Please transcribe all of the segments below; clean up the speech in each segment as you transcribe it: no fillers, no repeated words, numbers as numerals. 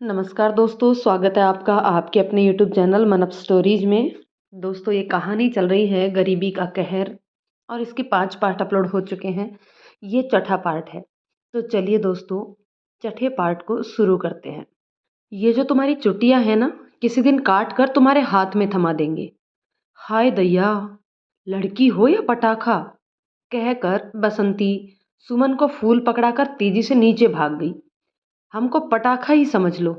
नमस्कार दोस्तों, स्वागत है आपका आपके अपने यूट्यूब चैनल मन अप स्टोरीज में। दोस्तों, ये कहानी चल रही है गरीबी का कहर और इसके 5 पार्ट अपलोड हो चुके हैं। ये चौथा पार्ट है। तो चलिए दोस्तों, छठे पार्ट को शुरू करते हैं। ये जो तुम्हारी चुटिया है ना, किसी दिन काट कर तुम्हारे हाथ में थमा देंगे। हाय दैया, लड़की हो या पटाखा, कहकर बसंती सुमन को फूल पकड़ाकर तेजी से नीचे भाग गई। हमको पटाखा ही समझ लो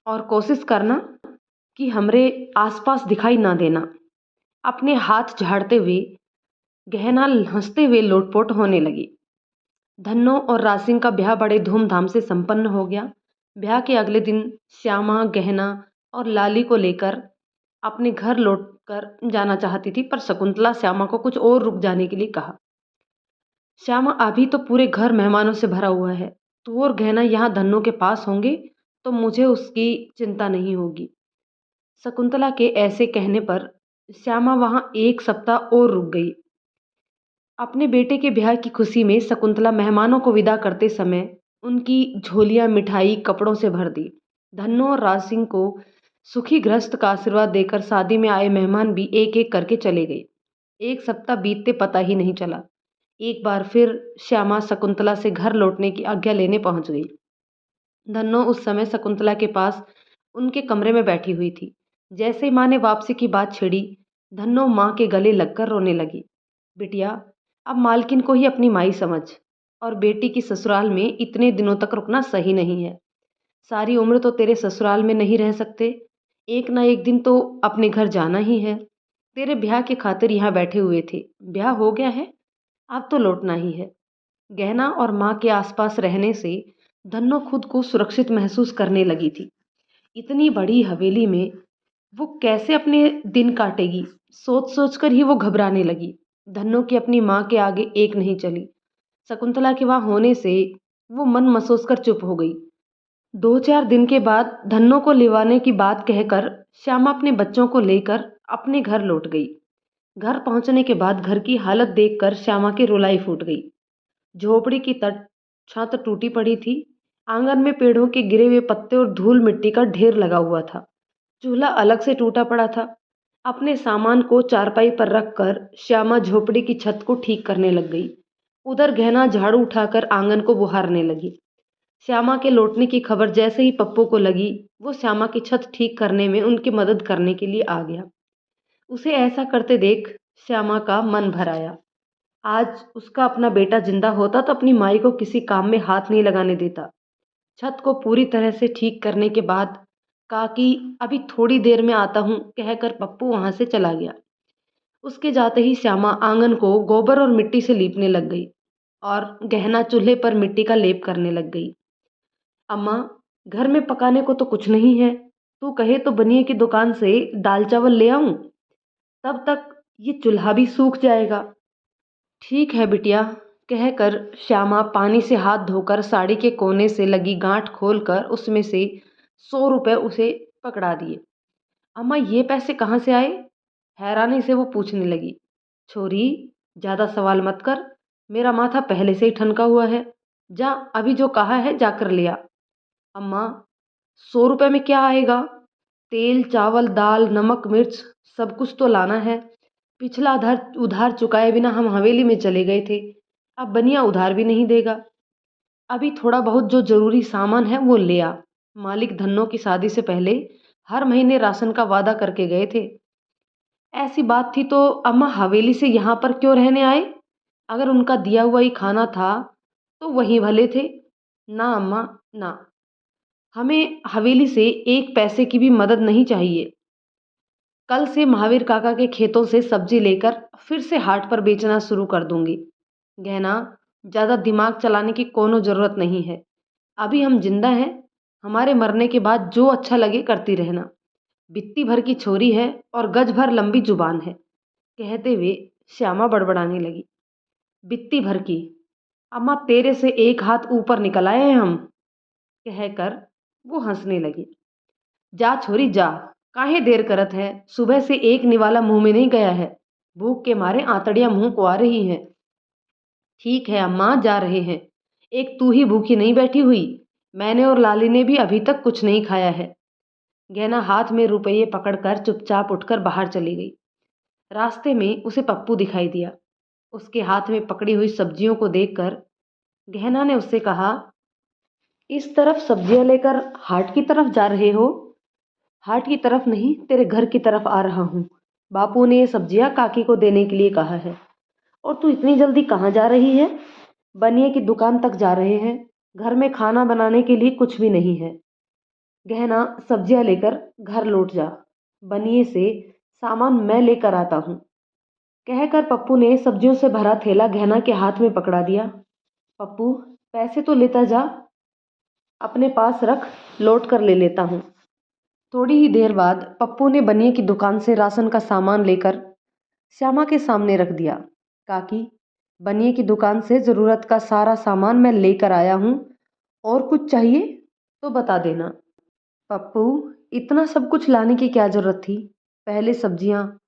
और कोशिश करना कि हमरे आसपास दिखाई ना देना। अपने हाथ झाड़ते हुए गहना हंसते हुए लोटपोट होने लगी। धन्नो और रासिंग का ब्याह बड़े धूमधाम से संपन्न हो गया। ब्याह के अगले दिन श्यामा गहना और लाली को लेकर अपने घर लौट कर जाना चाहती थी, पर शकुंतला श्यामा को कुछ और रुक जाने के लिए कहा। श्यामा, अभी तो पूरे घर मेहमानों से भरा हुआ है। तू और गहना यहाँ धन्नो के पास होंगे तो मुझे उसकी चिंता नहीं होगी। शकुंतला के ऐसे कहने पर श्यामा वहां 1 सप्ताह और रुक गई। अपने बेटे के ब्याह की खुशी में शकुंतला मेहमानों को विदा करते समय उनकी झोलियां मिठाई कपड़ों से भर दी। धन्नो और राज सिंह को सुखी गृहस्थ का आशीर्वाद देकर शादी में आए मेहमान भी एक एक करके चले गए। 1 सप्ताह बीतते पता ही नहीं चला। एक बार फिर श्यामा शकुंतला से घर लौटने की आज्ञा लेने पहुंच गई। धन्नो उस समय शकुंतला के पास उनके कमरे में बैठी हुई थी। जैसे माँ ने वापसी की बात छेड़ी, धन्नो माँ के गले लगकर रोने लगी। बिटिया, अब मालकिन को ही अपनी माई समझ, और बेटी की ससुराल में इतने दिनों तक रुकना सही नहीं है। सारी उम्र तो तेरे ससुराल में नहीं रह सकते, एक ना एक दिन तो अपने घर जाना ही है। तेरे ब्याह के खातिर यहाँ बैठे हुए थे, ब्याह हो गया है, अब तो लौटना ही है। गहना और माँ के आसपास रहने से धन्नो खुद को सुरक्षित महसूस करने लगी थी। इतनी बड़ी हवेली में वो कैसे अपने दिन काटेगी, सोच सोच कर ही वो घबराने लगी। धन्नो की अपनी माँ के आगे एक नहीं चली। शकुंतला के वहां होने से वो मन मसोस कर चुप हो गई। 2-4 दिन के बाद धन्नो को लिवाने की बात कहकर श्यामा अपने बच्चों को लेकर अपने घर लौट गई। घर पहुंचने के बाद घर की हालत देखकर श्यामा की रुलाई फूट गई। झोपड़ी की तट छत टूटी पड़ी थी। आंगन में पेड़ों के गिरे हुए पत्ते और धूल मिट्टी का ढेर लगा हुआ था। चूल्हा अलग से टूटा पड़ा था। अपने सामान को चारपाई पर रखकर श्यामा झोपड़ी की छत को ठीक करने लग गई। उधर गहना झाड़ू उठाकर आंगन को बुहारने लगी। श्यामा के लौटने की खबर जैसे ही पप्पू को लगी, वो श्यामा की छत ठीक करने में उनकी मदद करने के लिए आ गया। उसे ऐसा करते देख श्यामा का मन भर आया। आज उसका अपना बेटा जिंदा होता तो अपनी माई को किसी काम में हाथ नहीं लगाने देता। छत को पूरी तरह से ठीक करने के बाद काकी अभी थोड़ी देर में आता हूँ कहकर पप्पू वहां से चला गया। उसके जाते ही श्यामा आंगन को गोबर और मिट्टी से लीपने लग गई और गहना चूल्हे पर मिट्टी का लेप करने लग गई। अम्मा, घर में पकाने को तो कुछ नहीं है, तू कहे तो बनिए की दुकान से दाल चावल ले आऊं, तब तक ये चूल्हा भी सूख जाएगा। ठीक है बिटिया, कहकर श्यामा पानी से हाथ धोकर साड़ी के कोने से लगी गांठ खोलकर उसमें से 100 रुपए उसे पकड़ा दिए। अम्मा, ये पैसे कहाँ से आए? हैरानी से वो पूछने लगी। छोरी, ज्यादा सवाल मत कर, मेरा माथा पहले से ही ठनका हुआ है। जा, अभी जो कहा है जाकर लिया। अम्मा, 100 रुपए में क्या आएगा? तेल चावल दाल नमक मिर्च सब कुछ तो लाना है। पिछला उधार उधार चुकाए बिना हम हवेली में चले गए थे, अब बनिया उधार भी नहीं देगा। अभी थोड़ा बहुत जो जरूरी सामान है वो ले आ। मालिक धन्नो की शादी से पहले हर महीने राशन का वादा करके गए थे। ऐसी बात थी तो अम्मा हवेली से यहाँ पर क्यों रहने आए? अगर उनका दिया हुआ ही खाना था तो वहीं भले थे। ना अम्मा, ना, हमें हवेली से एक पैसे की भी मदद नहीं चाहिए। कल से महावीर काका के खेतों से सब्जी लेकर फिर से हाट पर बेचना शुरू कर दूंगी। गहना, ज्यादा दिमाग चलाने की कोनो जरूरत नहीं है। अभी हम जिंदा हैं, हमारे मरने के बाद जो अच्छा लगे करती रहना। बित्ती भर की छोरी है और गज भर लंबी जुबान है। कहते हुए श्यामा बड़बड़ाने लगी। बित्ती भर की? अम्मा, तेरे से एक हाथ ऊपर निकल आए हैं हम, कहकर वो हंसने लगी। जा छोरी जा, काहे देर करत है, सुबह से एक निवाला मुंह में नहीं गया है। भूख के मारे आंतड़ियां मुंह को आ रही हैं। ठीक है अम्मा, जा रहे हैं। एक तू ही भूखी नहीं बैठी हुई, मैंने और लाली ने भी अभी तक कुछ नहीं खाया है। गहना हाथ में रुपये पकड़कर चुपचाप उठकर बाहर चली गई। रास्ते में उसे पप्पू दिखाई दिया। उसके हाथ में पकड़ी हुई सब्जियों को देखकर गहना ने उससे कहा, इस तरफ सब्जियां लेकर हाट की तरफ जा रहे हो? हाट की तरफ नहीं, तेरे घर की तरफ आ रहा हूँ। बापू ने ये सब्जियां काकी को देने के लिए कहा है। और तू इतनी जल्दी कहाँ जा रही है? बनिए की दुकान तक जा रहे हैं। घर में खाना बनाने के लिए कुछ भी नहीं है। गहना, सब्जियां लेकर घर लौट जा। बनिए से सामान मैं लेकर आता हूँ। कहकर पप्पू ने सब्जियों से भरा थैला गहना के हाथ में पकड़ा दिया। पप्पू, पैसे तो लेता जा, अपने पास रख, लौट कर ले लेता हूँ। थोड़ी ही देर बाद पप्पू ने बनिए की दुकान से राशन का सामान लेकर श्यामा के सामने रख दिया। काकी, बनिए की दुकान से ज़रूरत का सारा सामान मैं लेकर आया हूँ, और कुछ चाहिए तो बता देना। पप्पू, इतना सब कुछ लाने की क्या ज़रूरत थी? पहले सब्जियाँ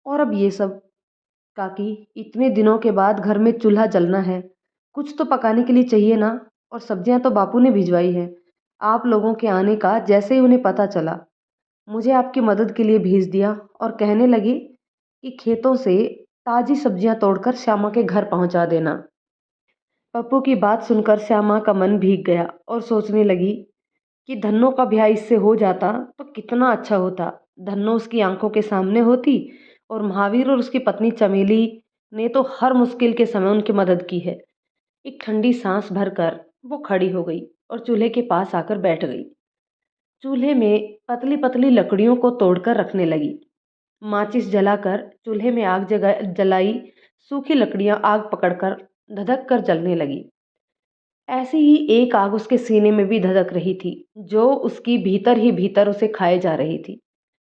और अब ये सब। काकी, इतने दिनों के बाद घर में चूल्हा जलना है, कुछ तो पकाने के लिए चाहिए ना। और सब्जियाँ तो बापू ने भिजवाई है। आप लोगों के आने का जैसे ही उन्हें पता चला, मुझे आपकी मदद के लिए भेज दिया और कहने लगे कि खेतों से ताज़ी सब्जियां तोड़कर श्यामा के घर पहुंचा देना। पप्पू की बात सुनकर श्यामा का मन भीग गया और सोचने लगी कि धन्नो का ब्याह इससे हो जाता तो कितना अच्छा होता। धन्नो उसकी आंखों के सामने होती, और महावीर और उसकी पत्नी चमेली ने तो हर मुश्किल के समय उनकी मदद की है। एक ठंडी सांस भरकर वो खड़ी हो गई और चूल्हे के पास आकर बैठ गई। चूल्हे में पतली पतली लकड़ियों को तोड़कर रखने लगी। माचिस जलाकर चूल्हे में आग जलाई। सूखी लकड़ियां आग पकड़कर धधक कर जलने लगी। ऐसी ही एक आग उसके सीने में भी धधक रही थी, जो उसकी भीतर ही भीतर उसे खाए जा रही थी।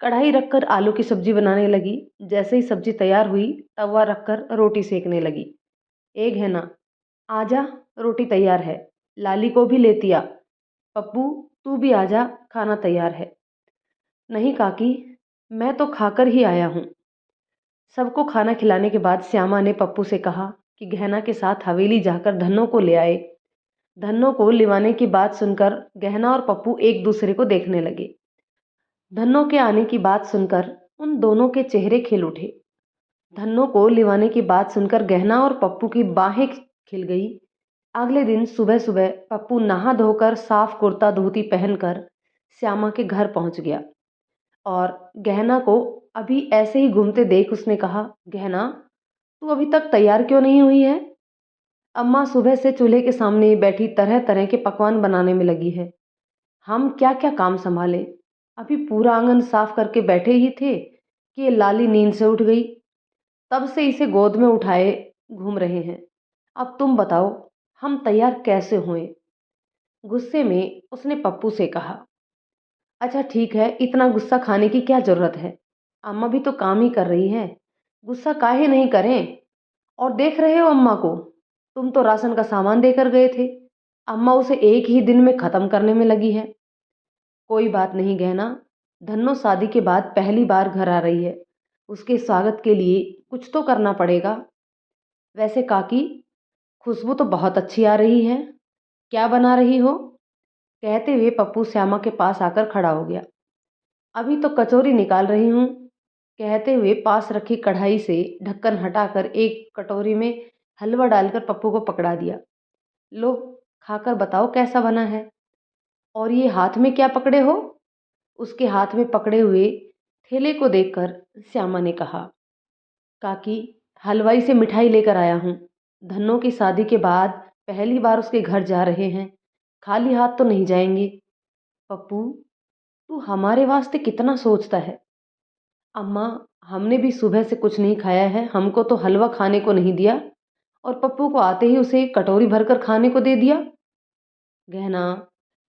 कढ़ाई रखकर आलू की सब्जी बनाने लगी। जैसे ही सब्जी तैयार हुई, तवा रखकर रोटी सेकने लगी। एक है ना, आजा, रोटी तैयार है। लाली को भी लेती आ। पप्पू, तू भी आजा, खाना तैयार है। नहीं काकी, मैं तो खाकर ही आया हूँ। सबको खाना खिलाने के बाद श्यामा ने पप्पू से कहा कि गहना के साथ हवेली जाकर धन्नो को ले आए। धन्नो को लिवाने की बात सुनकर गहना और पप्पू एक दूसरे को देखने लगे। धन्नो के आने की बात सुनकर उन दोनों के चेहरे खिल उठे। धन्नो को लिवाने की बात सुनकर गहना और पप्पू की बाहें खिल गई। अगले दिन सुबह सुबह पप्पू नहा धोकर साफ कुर्ता धोती पहनकर श्यामा के घर पहुंच गया। और गहना को अभी ऐसे ही घूमते देख उसने कहा, गहना, तू अभी तक तैयार क्यों नहीं हुई है? अम्मा सुबह से चूल्हे के सामने बैठी तरह तरह के पकवान बनाने में लगी है। हम क्या क्या काम संभाले। अभी पूरा आंगन साफ करके बैठे ही थे कि ये लाली नींद से उठ गई। तब से इसे गोद में उठाए घूम रहे हैं। अब तुम बताओ, हम तैयार कैसे हुए? गुस्से में उसने पप्पू से कहा। अच्छा ठीक है, इतना गुस्सा खाने की क्या जरूरत है? अम्मा भी तो काम ही कर रही है, गुस्सा काहे नहीं करें? और देख रहे हो अम्मा को, तुम तो राशन का सामान देकर गए थे, अम्मा उसे एक ही दिन में खत्म करने में लगी है। कोई बात नहीं गहना, धन्नो शादी के बाद पहली बार घर आ रही है, उसके स्वागत के लिए कुछ तो करना पड़ेगा। वैसे काकी, खुशबू तो बहुत अच्छी आ रही है, क्या बना रही हो? कहते हुए पप्पू श्यामा के पास आकर खड़ा हो गया। अभी तो कचौरी निकाल रही हूँ, कहते हुए पास रखी कढ़ाई से ढक्कन हटाकर एक कटोरी में हलवा डालकर पप्पू को पकड़ा दिया। लो, खाकर बताओ कैसा बना है। और ये हाथ में क्या पकड़े हो? उसके हाथ में पकड़े हुए थैले को देखकर श्यामा ने कहा, काकी, हलवाई से मिठाई लेकर आया हूँ। धन्नो की शादी के बाद पहली बार उसके घर जा रहे हैं, खाली हाथ तो नहीं जाएंगे। पप्पू, तू हमारे वास्ते कितना सोचता है। अम्मा, हमने भी सुबह से कुछ नहीं खाया है, हमको तो हलवा खाने को नहीं दिया, और पप्पू को आते ही उसे कटोरी भरकर खाने को दे दिया। गहना,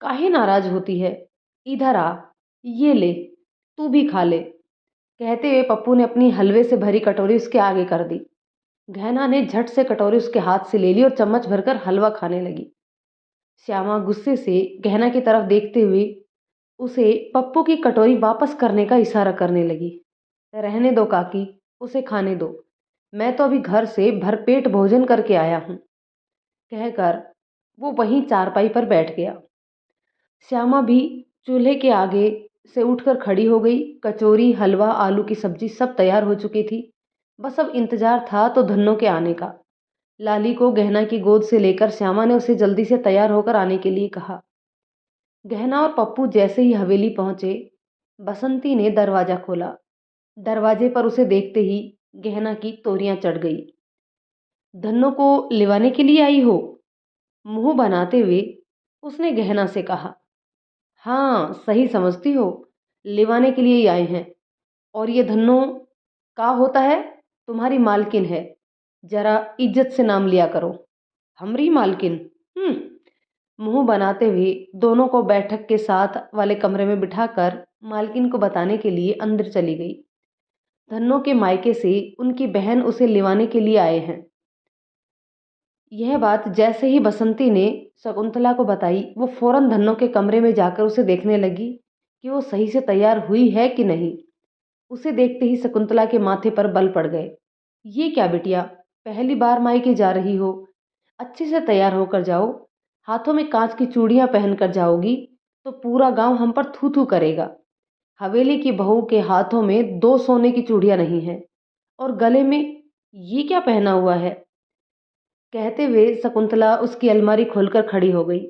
काहे नाराज होती है? इधर आ, ये ले, तू भी खा ले। कहते हुए पप्पू ने अपनी हलवे से भरी कटोरी उसके आगे कर दी। गहना ने झट से कटोरी उसके हाथ से ले ली और चम्मच भरकर हलवा खाने लगी। श्यामा गुस्से से गहना की तरफ देखते हुए उसे पप्पू की कटोरी वापस करने का इशारा करने लगी। रहने दो काकी, उसे खाने दो, मैं तो अभी घर से भरपेट भोजन करके आया हूँ, कहकर वो वहीं चारपाई पर बैठ गया। श्यामा भी चूल्हे के आगे से उठकर खड़ी हो गई। कचौरी, हलवा, आलू की सब्जी सब तैयार हो चुकी थी। बस अब इंतजार था तो धन्नो के आने का। लाली को गहना की गोद से लेकर श्यामा ने उसे जल्दी से तैयार होकर आने के लिए कहा। गहना और पप्पू जैसे ही हवेली पहुंचे, बसंती ने दरवाजा खोला। दरवाजे पर उसे देखते ही गहना की तोरियां चढ़ गई। धन्नो को लिवाने के लिए आई हो? मुंह बनाते हुए उसने गहना से कहा। हाँ, सही समझती हो, लिवाने के लिए ही आए हैं। और ये धन्नो का होता है? तुम्हारी मालकिन है, जरा इज्जत से नाम लिया करो। हमरी मालकिन? मुंह बनाते हुए दोनों को बैठक के साथ वाले कमरे में बिठाकर मालकिन को बताने के लिए अंदर चली गई। धन्नो के मायके से उनकी बहन उसे लिवाने के लिए आए हैं। यह बात जैसे ही बसंती ने शकुंतला को बताई, वो फौरन धन्नो के कमरे में जाकर उसे देखने लगी कि वो सही से तैयार हुई है कि नहीं। उसे देखते ही शकुंतला के माथे पर बल पड़ गए। ये क्या बिटिया, पहली बार मायके जा रही हो? अच्छे से तैयार होकर जाओ। हाथों में कांच की चूड़ियां पहनकर जाओगी तो पूरा गांव हम पर थू थू करेगा। हवेली की बहू के हाथों में 2 सोने की चूड़ियां नहीं है, और गले में ये क्या पहना हुआ है? कहते हुए शकुंतला उसकी अलमारी खोलकर खड़ी हो गई।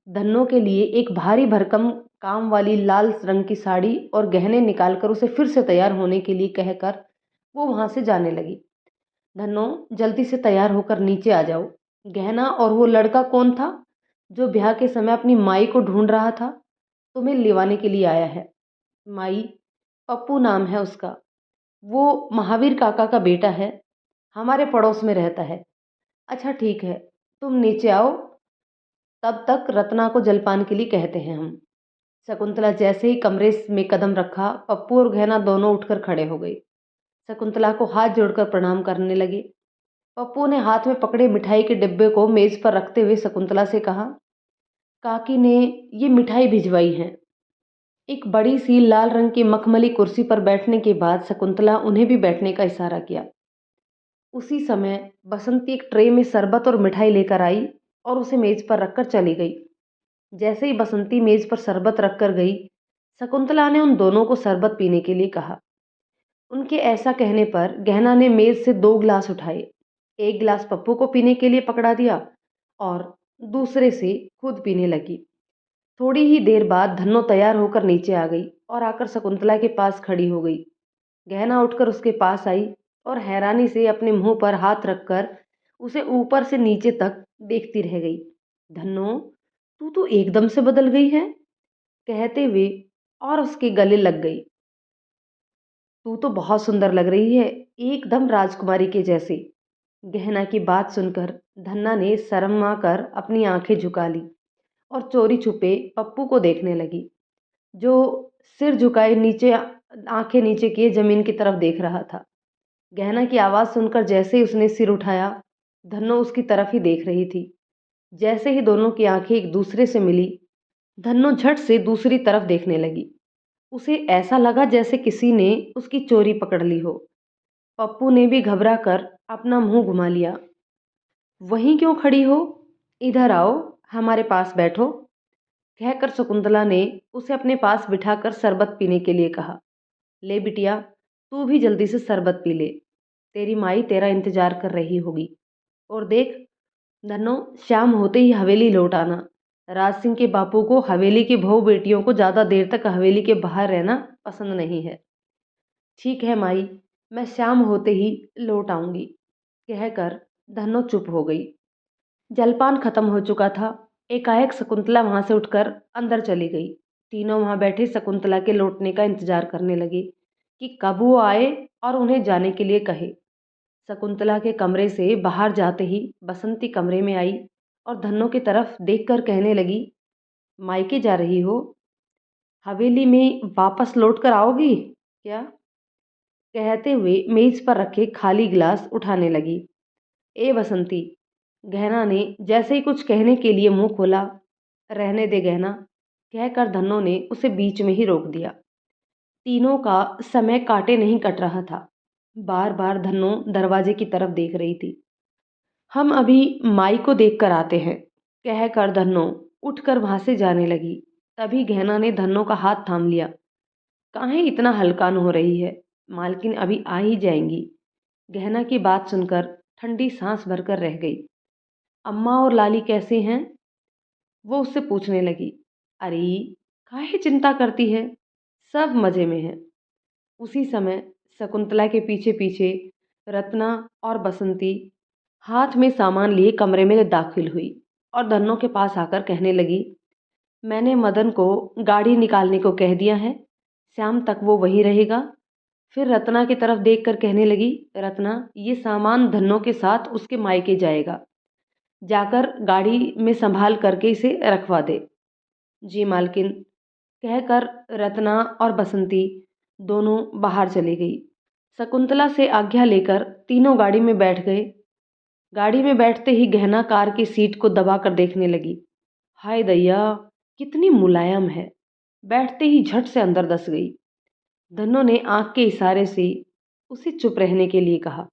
धन्नो के लिए एक भारी भरकम काम वाली लाल रंग की साड़ी और गहने निकालकर उसे फिर से तैयार होने के लिए कहकर वो वहां से जाने लगी। धन्नो, जल्दी से तैयार होकर नीचे आ जाओ। गहना और वो लड़का कौन था जो ब्याह के समय अपनी माई को ढूंढ रहा था? तुम्हें लिवाने के लिए आया है। माई? पप्पू नाम है उसका। वो महावीर काका का बेटा है, हमारे पड़ोस में रहता है। अच्छा ठीक है, तुम नीचे आओ, तब तक रत्ना को जलपान के लिए कहते हैं हम। शकुंतला जैसे ही कमरे में कदम रखा, पप्पू और गहना दोनों उठकर खड़े हो गई। शकुंतला को हाथ जोड़कर प्रणाम करने लगे। पप्पू ने हाथ में पकड़े मिठाई के डिब्बे को मेज पर रखते हुए शकुंतला से कहा, काकी ने ये मिठाई भिजवाई है। एक बड़ी सी लाल रंग की मखमली कुर्सी पर बैठने के बाद शकुंतला उन्हें भी बैठने का इशारा किया। उसी समय बसंती एक ट्रे में शरबत और मिठाई लेकर आई और उसे मेज पर रखकर चली गई। जैसे ही बसंती मेज पर शरबत रखकर गई, शकुंतला ने उन दोनों को शरबत पीने के लिए कहा। उनके ऐसा कहने पर गहना ने मेज से 2 गिलास उठाए। एक गिलास पप्पू को पीने के लिए पकड़ा दिया और दूसरे से खुद पीने लगी। थोड़ी ही देर बाद धन्नो तैयार होकर नीचे आ गई और आकर शकुंतला के पास खड़ी हो गई। गहना उठकर उसके पास आई और हैरानी से अपने मुंह पर हाथ रखकर उसे ऊपर से नीचे तक देखती रह गई। धन्नो, तू तो एकदम से बदल गई है, कहते हुए और उसके गले लग गई। तू तो बहुत सुंदर लग रही है, एकदम राजकुमारी के जैसे। गहना की बात सुनकर धन्ना ने शर्मा कर अपनी आंखें झुका ली और चोरी छुपे पप्पू को देखने लगी, जो सिर झुकाए नीचे, आंखें नीचे किए जमीन की तरफ देख रहा था। गहना की आवाज सुनकर जैसे ही उसने सिर उठाया, धन्नो उसकी तरफ ही देख रही थी। जैसे ही दोनों की आंखें एक दूसरे से मिली, धन्नो झट से दूसरी तरफ देखने लगी। उसे ऐसा लगा जैसे किसी ने उसकी चोरी पकड़ ली हो। पप्पू ने भी घबरा कर अपना मुंह घुमा लिया। वहीं क्यों खड़ी हो? इधर आओ, हमारे पास बैठो, कहकर शकुंतला ने उसे अपने पास बिठाकर शरबत पीने के लिए कहा। ले बिटिया, तू भी जल्दी से शरबत पी ले, तेरी माई तेरा इंतजार कर रही होगी। और देख धन्नो, शाम होते ही हवेली लौट आना। राज सिंह के बापू को हवेली की बहू बेटियों को ज्यादा देर तक हवेली के बाहर रहना पसंद नहीं है। ठीक है माई, मैं शाम होते ही लौट आऊंगी, कहकर धन्नो चुप हो गई। जलपान खत्म हो चुका था। एकाएक शकुंतला वहां से उठकर अंदर चली गई। तीनों वहां बैठे शकुंतला के लौटने का इंतजार करने लगे कि कब वो आए और उन्हें जाने के लिए कहे। शकुंतला के कमरे से बाहर जाते ही बसंती कमरे में आई और धन्नो की तरफ देखकर कहने लगी, मायके जा रही हो? हवेली में वापस लौट कर आओगी क्या? कहते हुए मेज पर रखे खाली गिलास उठाने लगी। ए बसंती, गहना ने जैसे ही कुछ कहने के लिए मुंह खोला, रहने दे गहना, कहकर धन्नो ने उसे बीच में ही रोक दिया। तीनों का समय काटे नहीं कट रहा था। बार बार धन्नो दरवाजे की तरफ देख रही थी। हम अभी माई को देख कर आते हैं, कहकर धन्नो उठकर वहां से जाने लगी। तभी गहना ने धन्नो का हाथ थाम लिया। काहे इतना हलकान हो रही है, मालकिन अभी आ ही जाएंगी। गहना की बात सुनकर ठंडी सांस भरकर रह गई। अम्मा और लाली कैसे हैं? वो उससे पूछने लगी। अरे, काहे चिंता करती है, सब मजे में है। उसी समय शकुंतला के पीछे पीछे रत्ना और बसंती हाथ में सामान लिए कमरे में दाखिल हुई और धन्नो के पास आकर कहने लगी, मैंने मदन को गाड़ी निकालने को कह दिया है, शाम तक वो वहीं रहेगा। फिर रत्ना की तरफ देखकर कहने लगी, रत्ना, ये सामान धन्नो के साथ उसके मायके जाएगा, जाकर गाड़ी में संभाल करके इसे रखवा दे। जी मालकिन, कहकर रत्ना और बसंती दोनों बाहर चली गई। शकुंतला से आज्ञा लेकर तीनों गाड़ी में बैठ गए। गाड़ी में बैठते ही गहना कार की सीट को दबाकर देखने लगी। हाय दैया, कितनी मुलायम है। बैठते ही झट से अंदर दस गई। धन्नो ने आंख के इशारे से उसे चुप रहने के लिए कहा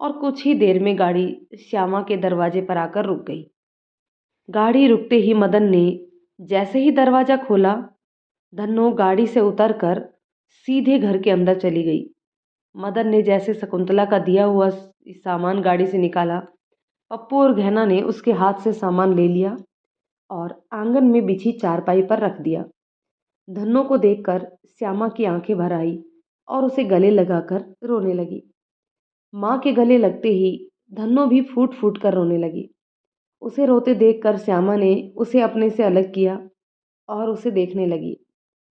और कुछ ही देर में गाड़ी श्यामा के दरवाजे पर आकर रुक गई। गाड़ी रुकते ही मदन ने जैसे ही दरवाजा खोला, धन्नो गाड़ी से उतरकर सीधे घर के अंदर चली गई। मदन ने जैसे शकुंतला का दिया हुआ सामान गाड़ी से निकाला, पप्पू और गहना ने उसके हाथ से सामान ले लिया और आंगन में बिछी चारपाई पर रख दिया। धन्नो को देखकर श्यामा की आंखें भर आई और उसे गले लगाकर रोने लगी। माँ के गले लगते ही धन्नो भी फूट फूट कर रोने लगी। उसे रोते देखकर श्यामा ने उसे अपने से अलग किया और उसे देखने लगी।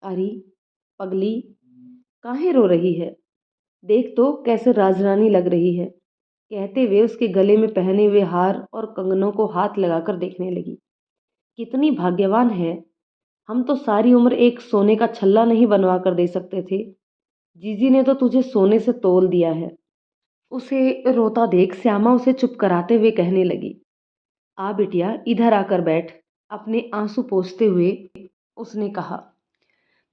अरे पगली, काहे रो रही है? देख तो कैसे राजरानी लग रही है। कहते हुए उसके गले में पहने हुए हार और कंगनों को हाथ लगाकर देखने लगी। कितनी भाग्यवान है, हम तो सारी उम्र एक सोने का छल्ला नहीं बनवा कर दे सकते थे, जीजी ने तो तुझे सोने से तोल दिया है। उसे रोता देख श्यामा उसे चुप कराते हुए कहने लगी, आ बिटिया, इधर आकर बैठ। अपने आंसू पोंछते हुए उसने कहा।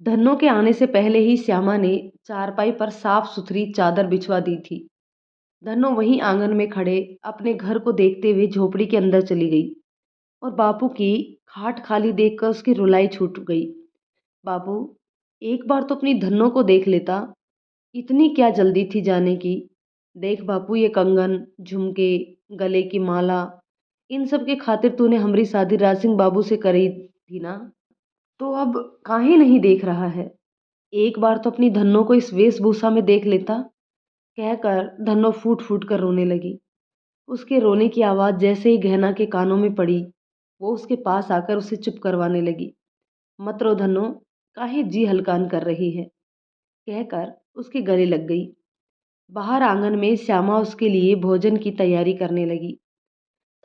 धन्नो के आने से पहले ही श्यामा ने चारपाई पर साफ सुथरी चादर बिछवा दी थी। धन्नो वहीं आंगन में खड़े अपने घर को देखते हुए झोपड़ी के अंदर चली गई और बापू की खाट खाली देखकर उसकी रुलाई छूट गई। बापू, एक बार तो अपनी धन्नो को देख लेता, इतनी क्या जल्दी थी जाने की। देख बापू, ये कंगन, झुमके, गले की माला, इन सब के खातिर तूने हमारी शादी राज सिंह बाबू से करी थी ना, तो अब काहे नहीं देख रहा है? एक बार तो अपनी धन्नो को इस वेशभूषा में देख लेता। कहकर धन्नो फूट फूट कर रोने लगी। उसके रोने की आवाज़ जैसे ही गहना के कानों में पड़ी, वो उसके पास आकर उसे चुप करवाने लगी। मत रो धन्नो, काहे जी हलकान कर रही है? कहकर उसके गले लग गई। बाहर आंगन में श्यामा उसके लिए भोजन की तैयारी करने लगी।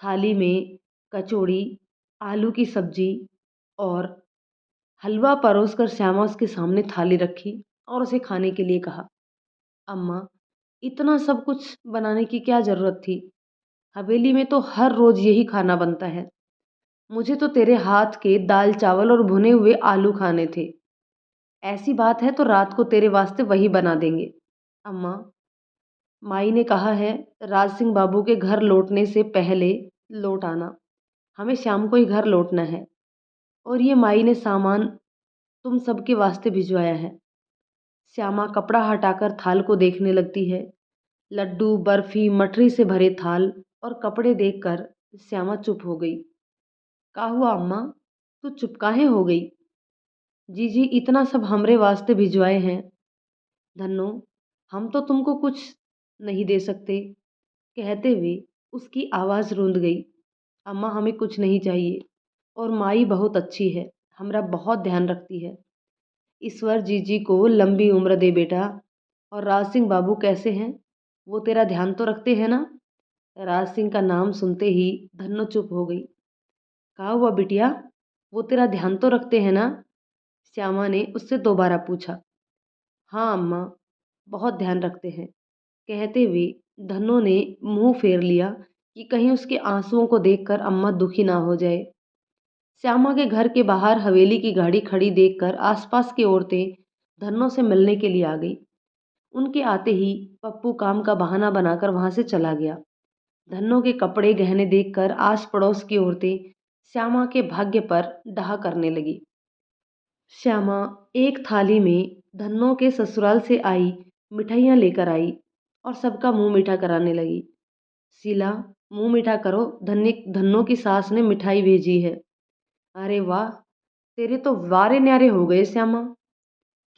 थाली में कचौड़ी, आलू की सब्जी और हलवा परोसकर श्यामा उसके सामने थाली रखी और उसे खाने के लिए कहा। अम्मा, इतना सब कुछ बनाने की क्या जरूरत थी? हवेली में तो हर रोज यही खाना बनता है। मुझे तो तेरे हाथ के दाल चावल और भुने हुए आलू खाने थे। ऐसी बात है तो रात को तेरे वास्ते वही बना देंगे। अम्मा, माई ने कहा है राज सिंह बाबू के घर लौटने से पहले लौट आना। हमें शाम को ही घर लौटना है और ये माई ने सामान तुम सबके वास्ते भिजवाया है। श्यामा कपड़ा हटाकर थाल को देखने लगती है। लड्डू, बर्फी, मठरी से भरे थाल और कपड़े देखकर श्यामा चुप हो गई। का हुआ अम्मा, तू चुप काहे हो गई? जीजी इतना सब हमरे वास्ते भिजवाए हैं। धन्नो, हम तो तुमको कुछ नहीं दे सकते। कहते हुए उसकी आवाज़ रूंध गई। अम्मा, हमें कुछ नहीं चाहिए और माई बहुत अच्छी है, हमरा बहुत ध्यान रखती है। ईश्वर जीजी को लंबी उम्र दे बेटा। और राज सिंह बाबू कैसे हैं? वो तेरा ध्यान तो रखते हैं ना? राज सिंह का नाम सुनते ही धन्नो चुप हो गई। कहा हुआ बिटिया, वो तेरा ध्यान तो रखते हैं ना? श्यामा ने उससे दोबारा पूछा। हाँ अम्मा, बहुत ध्यान रखते हैं। कहते हुए धन्नो ने मुंह फेर लिया कि कहीं उसके आंसुओं को देखकर अम्मा दुखी ना हो जाए। श्यामा के घर के बाहर हवेली की गाड़ी खड़ी देखकर आसपास की औरतें धन्नो से मिलने के लिए आ गई। उनके आते ही पप्पू काम का बहाना बनाकर वहां से चला गया। धन्नो के कपड़े गहने देखकर आस पड़ोस की औरतें श्यामा के भाग्य पर डाह करने लगी। श्यामा एक थाली में धन्नो के ससुराल से आई मिठाइयाँ लेकर आई और सबका मुंह मीठा कराने लगी। शीला, मुंह मीठा करो, धन्नो की सास ने मिठाई भेजी है। अरे वाह, तेरे तो वारे न्यारे हो गए श्यामा।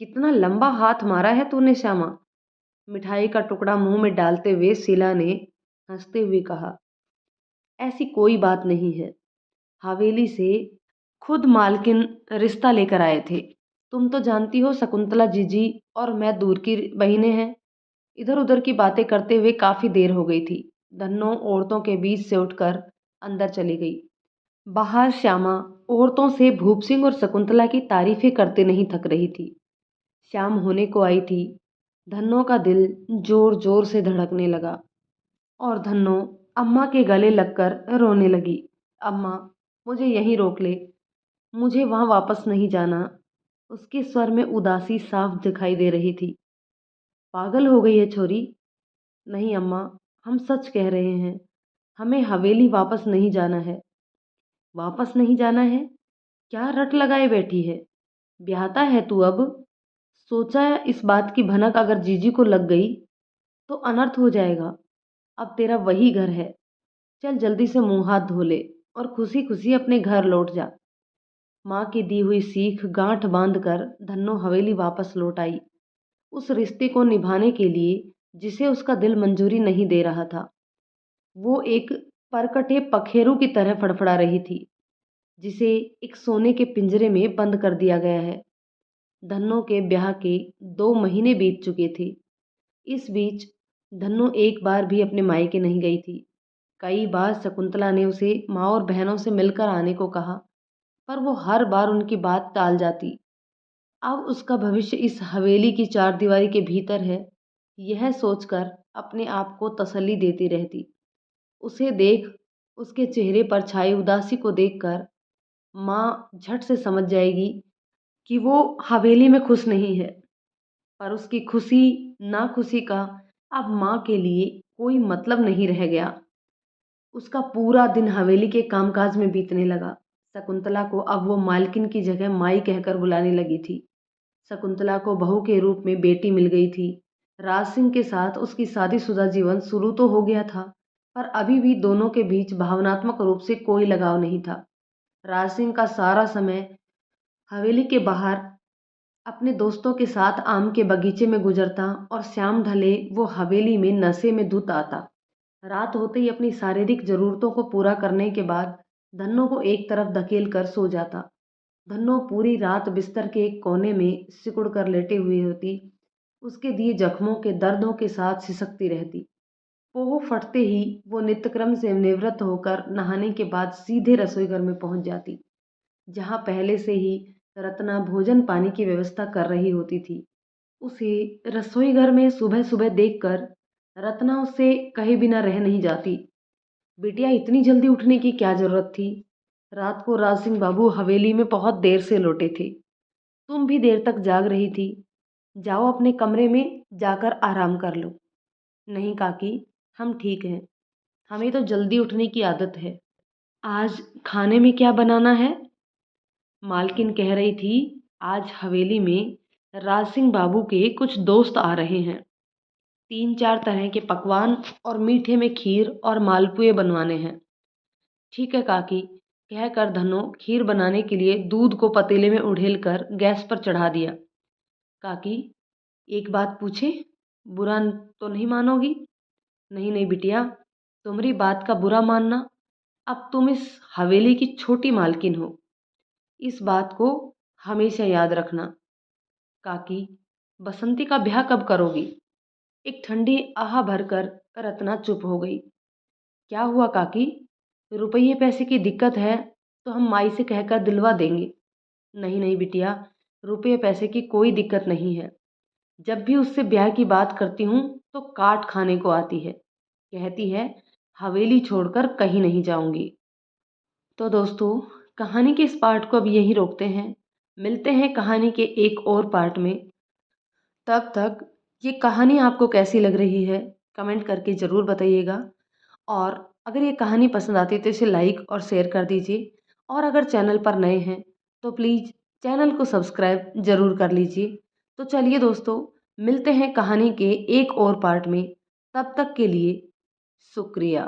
कितना लंबा हाथ मारा है तूने श्यामा। मिठाई का टुकड़ा मुंह में डालते हुए शीला ने हंसते हुए कहा, ऐसी कोई बात नहीं है। हवेली से खुद मालकिन रिश्ता लेकर आए थे। तुम तो जानती हो शकुंतला जीजी और मैं दूर की बहिनें हैं। इधर उधर की बातें करते हुए काफी देर हो गई थी। धन्नो औरतों के बीच से उठकर अंदर चली गई। बाहर श्यामा औरतों से भूप सिंह और शकुंतला की तारीफें करते नहीं थक रही थी। शाम होने को आई थी। धन्नो का दिल जोर जोर से धड़कने लगा और धन्नो अम्मा के गले लगकर रोने लगी। अम्मा, मुझे यहीं रोक ले, मुझे वहां वापस नहीं जाना। उसके स्वर में उदासी साफ दिखाई दे रही थी। पागल हो गई है छोरी। नहीं अम्मा, हम सच कह रहे हैं। हमें हवेली वापस नहीं जाना है। वापस नहीं जाना है? क्या रट लगाए बैठी है? ब्याहता है तू अब? सोचा है इस बात की भनक अगर जीजी को लग गई तो अनर्थ हो जाएगा। अब तेरा वही घर है। चल जल्दी से मुंह हाथ धो ले और खुशी खुशी अपने घर लौट जा। माँ की दी हुई सीख गांठ बांध कर धन्नो हवेली वापस लौट आई, उस रिश्ते को निभाने के लिए जिसे उसका दिल मंजूरी नहीं दे रहा था। वो एक परकटे पखेरु की तरह फड़फड़ा रही थी, जिसे एक सोने के पिंजरे में बंद कर दिया गया है। धन्नो के ब्याह के 2 महीने बीत चुके थे। इस बीच धन्नो एक बार भी अपने मायके नहीं गई थी। कई बार शकुंतला ने उसे माँ और बहनों से मिलकर आने को कहा, पर वो हर बार उनकी बात टाल जाती। अब उसका भविष्य इस हवेली की चारदीवारी के भीतर है, यह सोचकर अपने आप को तसल्ली देती रहती। उसे देख, उसके चेहरे पर छाई उदासी को देखकर माँ झट से समझ जाएगी कि वो हवेली में खुश नहीं है। पर उसकी खुशी नाखुशी का अब माँ के लिए कोई मतलब नहीं रह गया। उसका पूरा दिन हवेली के कामकाज में बीतने लगा। शकुंतला को अब वो मालकिन की जगह माई कहकर बुलाने लगी थी। शकुंतला को बहू के रूप में बेटी मिल गई थी। राज सिंह के साथ उसकी शादीशुदा जीवन शुरू तो हो गया था, पर अभी भी दोनों के बीच भावनात्मक रूप से कोई लगाव नहीं था। राज सिंह का सारा समय हवेली के बाहर अपने दोस्तों के साथ आम के बगीचे में गुजरता और शाम ढले वो हवेली में नशे में धुत आता। रात होते ही अपनी शारीरिक जरूरतों को पूरा करने के बाद धन्नो को एक तरफ धकेल कर सो जाता। धन्नो पूरी रात बिस्तर के एक कोने में सिकुड़ कर लेटे हुई होती, उसके दिए जख्मों के दर्दों के साथ सिसकती रहती। पोह फटते ही वो नित्यक्रम से निवृत्त होकर नहाने के बाद सीधे रसोई घर में पहुंच जाती, जहां पहले से ही रत्ना भोजन पानी की व्यवस्था कर रही होती थी। उसे रसोई घर में सुबह सुबह देखकर रत्ना उससे कहे बिना रह नहीं जाती। बिटिया, इतनी जल्दी उठने की क्या जरूरत थी? रात को राज सिंह बाबू हवेली में बहुत देर से लौटे थे। तुम भी देर तक जाग रही थी। जाओ अपने कमरे में जाकर आराम कर लो। नहीं काकी, हम ठीक हैं। हमें तो जल्दी उठने की आदत है। आज खाने में क्या बनाना है? मालकिन कह रही थी, आज हवेली में राज सिंह बाबू के कुछ दोस्त आ रहे हैं। 3-4 तरह के पकवान और मीठे में खीर और मालपुए बनवाने हैं। ठीक है काकी, कहकर धनो खीर बनाने के लिए दूध को पतीले में उड़ेल कर गैस पर चढ़ा दिया। काकी, एक बात पूछे? बुरा तो नहीं मानोगी? नहीं नहीं बिटिया, तुम्हारी बात का बुरा मानना। अब तुम इस हवेली की छोटी मालकिन हो, इस बात को हमेशा याद रखना। काकी, बसंती का ब्याह कब करोगी? एक ठंडी आह भरकर रत्ना चुप हो गई। क्या हुआ काकी? रुपये पैसे की दिक्कत है तो हम माई से कहकर दिलवा देंगे। नहीं नहीं बिटिया, रुपये पैसे की कोई दिक्कत नहीं है। जब भी उससे ब्याह की बात करती हूँ तो काट खाने को आती है, कहती है हवेली छोड़कर कहीं नहीं जाऊंगी। तो दोस्तों, कहानी के इस पार्ट को अब यहीं रोकते हैं। मिलते हैं कहानी के एक और पार्ट में। तब तक ये कहानी आपको कैसी लग रही है कमेंट करके ज़रूर बताइएगा। और अगर ये कहानी पसंद आती है तो इसे लाइक और शेयर कर दीजिए। और अगर चैनल पर नए हैं तो प्लीज़ चैनल को सब्सक्राइब ज़रूर कर लीजिए। तो चलिए दोस्तों, मिलते हैं कहानी के एक और पार्ट में। तब तक के लिए शुक्रिया।